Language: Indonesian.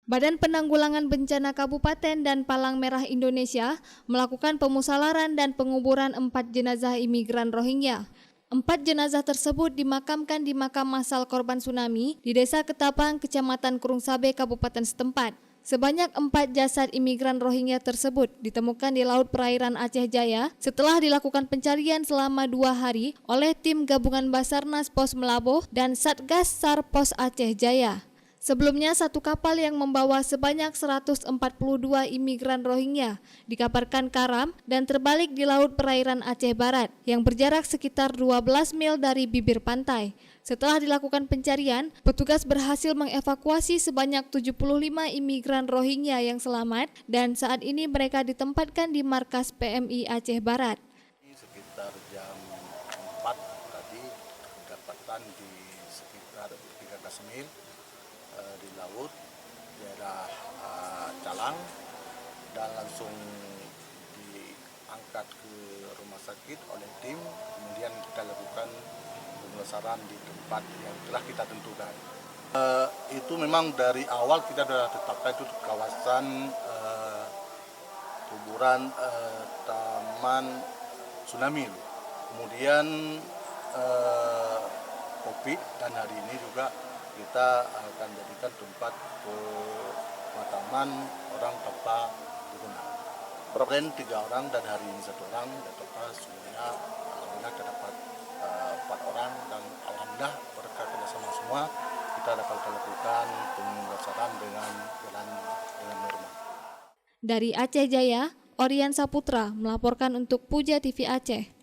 Badan Penanggulangan Bencana Kabupaten dan Palang Merah Indonesia melakukan pemusalaran dan penguburan 4 jenazah imigran Rohingya. 4 jenazah tersebut dimakamkan di makam massal korban tsunami di Desa Ketapang, Kecamatan Kurungsabe, Kabupaten setempat. Sebanyak 4 jasad imigran Rohingya tersebut ditemukan di Laut Perairan Aceh Jaya setelah dilakukan pencarian selama 2 hari oleh tim gabungan Basarnas Pos Melaboh dan Satgas SAR Pos Aceh Jaya. Sebelumnya, satu kapal yang membawa sebanyak 142 imigran Rohingya dikabarkan karam dan terbalik di Laut Perairan Aceh Barat yang berjarak sekitar 12 mil dari bibir pantai. Setelah dilakukan pencarian, petugas berhasil mengevakuasi sebanyak 75 imigran Rohingya yang selamat dan saat ini mereka ditempatkan di markas PMI Aceh Barat. Sekitar jam 4 tadi kedapatan di sekitar 13 mil di laut daerah Calang dan langsung diangkat ke rumah sakit oleh tim. Kemudian kita lakukan pemulasaran di tempat yang telah kita tentukan. Itu memang dari awal kita sudah tetapkan itu kawasan kuburan Taman Tsunami. Kemudian COVID dan hari ini juga kita akan jadikan tempat pemakaman orang tanpa guna. Kemarin 3 orang dan hari ini 1 orang, dan total semuanya alhamdulillah terdapat 4 orang dan alhamdulillah berkat kerjasama semua kita dapat lakukan pemulasaran dengan jalan dengan normal. Dari Aceh Jaya, Orian Saputra melaporkan untuk Puja TV Aceh.